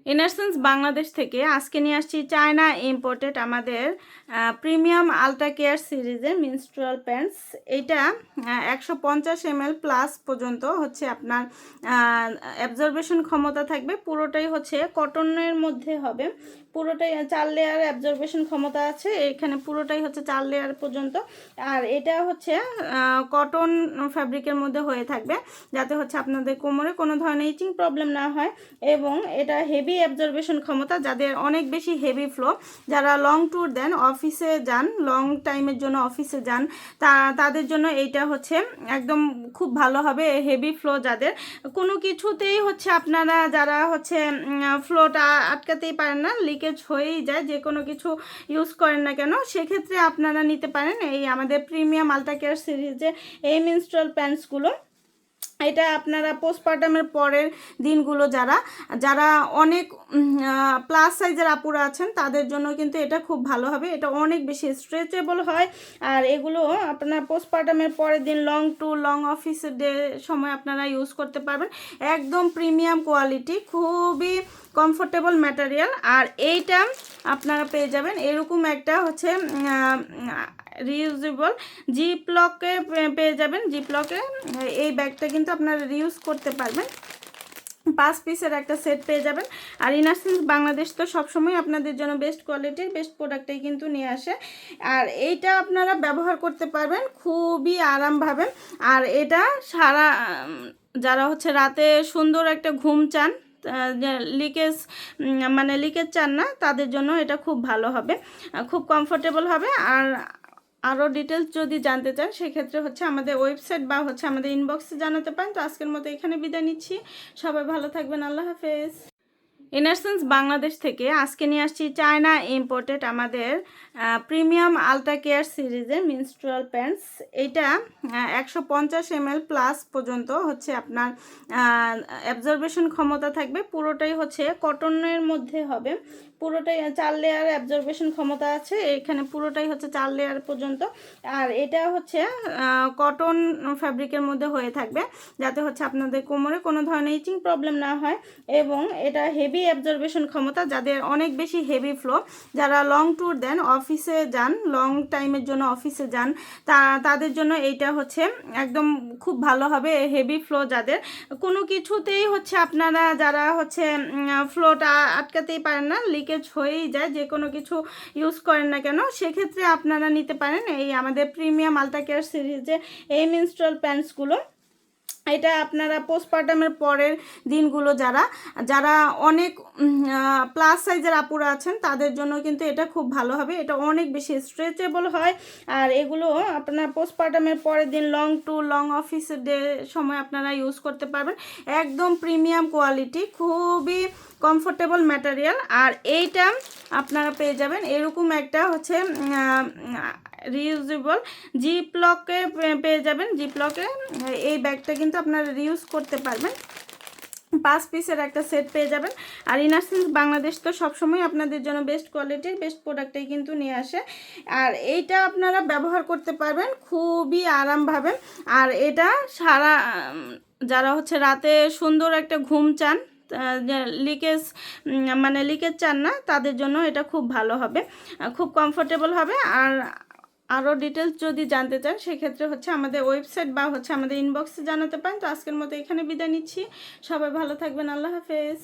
ইনারসেন্স বাংলাদেশ থেকে আজকে নিয়ে আসছি চায়না ইম্পোর্টেড আমাদের প্রিমিয়াম আলট্রা কেয়ার সিরিজের মিনস্ট্রুয়াল প্যান্টস। এটা 150 ml প্লাস পর্যন্ত হচ্ছে আপনার অ্যাবজর্বেশন ক্ষমতা থাকবে। পুরোটাই হচ্ছে কটনের মধ্যে হবে, পুরোটাই 4 লেয়ার অ্যাবজর্বেশন ক্ষমতা আছে। এখানে পুরোটাই হচ্ছে 4 লেয়ার পর্যন্ত। আর এটা হচ্ছে কটন ফ্যাব্রিকের মধ্যে হয়ে থাকবে, যাতে হচ্ছে আপনাদের কোমরে কোনো ধরনের ইচিং প্রবলেম না হয়। এবং এটা হেভি অ্যাবজর্বেশন ক্ষমতা, যাদের অনেক বেশি হেভি ফ্লো, যারা লং ট্যুর দেন, অফিসে যান, লং টাইমের জন্য অফিসে যান, তাদের জন্য এইটা হচ্ছে একদম খুব ভালো হবে। হেভি ফ্লো যাদের, কোনো কিছুতেই হচ্ছে আপনারা যারা হচ্ছে ফ্লোটা আটকাতেই পারেন না, লিকেজ হয়েই যায়, যে কোনো কিছু ইউজ করেন না কেন, সেক্ষেত্রে আপনারা নিতে পারেন এই আমাদের প্রিমিয়াম আলট্রা কেয়ার সিরিজে এই মেনস্ট্রুয়াল প্যান্টসগুলো। এটা আপনারা পোস্টপার্টামের পরের দিনগুলো যারা যারা অনেক প্লাস সাইজের আপুরা আছেন, তাদের জন্য কিন্তু এটা খুব ভালো হবে। এটা অনেক বেশি স্ট্রেচেবল হয়। আর এগুলো আপনার পোস্টপার্টামের পরের দিন লং ট্যুর, লং অফিসের ডে সময় আপনারা ইউজ করতে পারবেন। একদম প্রিমিয়াম কোয়ালিটি, খুবই কমফোর্টেবল ম্যাটেরিয়াল। আর এইটা আপনারা পেয়ে যাবেন এরকম একটা হচ্ছে রিউজেবল জিপলকে পেয়ে যাবেন। জিপলকে এই ব্যাগটা কিন্তু আপনারা রিউজ করতে পারবেন। 5 পিসের একটা সেট পেয়ে যাবেন। আর ইনারসেন্স বাংলাদেশ তো সবসময় আপনাদের জন্য বেস্ট কোয়ালিটির বেস্ট প্রোডাক্টটাই কিন্তু নিয়ে আসে। আর এইটা আপনারা ব্যবহার করতে পারবেন খুবই আরামভাবে। আর এটা সারা যারা হচ্ছে রাতে সুন্দর একটা ঘুম চান, লিকেজ লিকেজ চান না, তাদের জন্য এটা খুব ভালো হবে, খুব কমফোর্টেবল হবে। আর আরও ডিটেলস যদি জানতে চান, সেক্ষেত্রে হচ্ছে আমাদের ওয়েবসাইট বা হচ্ছে আমাদের ইনবক্সে জানাতে পারেন। তো আজকের মতো এখানে বিদায় নিচ্ছি। সবাই ভালো থাকবেন, আল্লাহ হাফেজ। ইনারসেন্স বাংলাদেশ থেকে আজকে নিয়ে আসছি চায়না ইম্পোর্টেড আমাদের প্রিমিয়াম আলট্রা কেয়ার সিরিজের মিনস্ট্রুয়াল প্যান্টস। এটা 150 ml প্লাস পর্যন্ত হচ্ছে আপনার অ্যাবজর্বেশন ক্ষমতা থাকবে। পুরোটাই হচ্ছে কটনের মধ্যে হবে, পুরোটাই 4 লেয়ার অ্যাবজর্বেশন ক্ষমতা আছে। এখানে পুরোটাই হচ্ছে 4 লেয়ার পর্যন্ত। আর এটা হচ্ছে কটন ফ্যাব্রিকের মধ্যে হয়ে থাকবে, যাতে হচ্ছে আপনাদের কোমরে কোনো ধরনের ইচিং প্রবলেম না হয়। এবং এটা হেভি অ্যাবজর্বেশন ক্ষমতা, যাদের অনেক বেশি হেভি ফ্লো, যারা লং ট্যুর দেন, অফিসে যান, লং টাইমের জন্য অফিসে যান, তাদের জন্য এইটা হচ্ছে একদম খুব ভালো হবে। হেভি ফ্লো যাদের, কোনো কিছুতেই হচ্ছে আপনারা যারা হচ্ছে ফ্লোটা আটকাতেই পারেন না, লিকেজ হয়েই যায়, যে কোনো কিছু ইউজ করেন না কেন, সেক্ষেত্রে আপনারা নিতে পারেন এই আমাদের প্রিমিয়াম আলট্রা কেয়ার সিরিজে এই মেনস্ট্রুয়াল প্যান্টসগুলো। এটা আপনারা পোস্টপার্টামের পরের দিনগুলো যারা যারা অনেক প্লাস সাইজের আপুরা আছেন, তাদের জন্য কিন্তু এটা খুব ভালো হবে। এটা অনেক বেশি স্ট্রেচেবল হয়। আর এগুলো আপনার পোস্টপার্টামের পরের দিন লং ট্যুর, লং অফিসের ডে সময় আপনারা ইউজ করতে পারবেন। একদম প্রিমিয়াম কোয়ালিটি, খুবই কমফোর্টেবল ম্যাটেরিয়াল। আর এইটা আপনারা পেয়ে যাবেন এরকম একটা হচ্ছে রিউজেবল জিপলকে পেয়ে যাবেন। জিপলকে এই ব্যাগটা কিন্তু আপনারা রিউজ করতে পারবেন। 5 পিসের একটা সেট পেয়ে যাবেন। আর ইনারসেন্স বাংলাদেশ তো সবসময় আপনাদের জন্য বেস্ট কোয়ালিটির বেস্ট প্রোডাক্টটাই কিন্তু নিয়ে আসে। আর এইটা আপনারা ব্যবহার করতে পারবেন খুবই আরামভাবে। আর এটা সারা যারা হচ্ছে রাতে সুন্দর একটা ঘুম চান, লিকেজ লিকেজ চান না, তাদের জন্য এটা খুব ভালো হবে, খুব কমফোর্টেবল হবে। আর আরও ডিটেলস যদি জানতে চান, সেক্ষেত্রে হচ্ছে আমাদের ওয়েবসাইট বা হচ্ছে আমাদের ইনবক্সে জানাতে পারেন। তো আজকের মতো এখানে বিদায় নিচ্ছি। সবাই ভালো থাকবেন, আল্লাহ হাফেজ।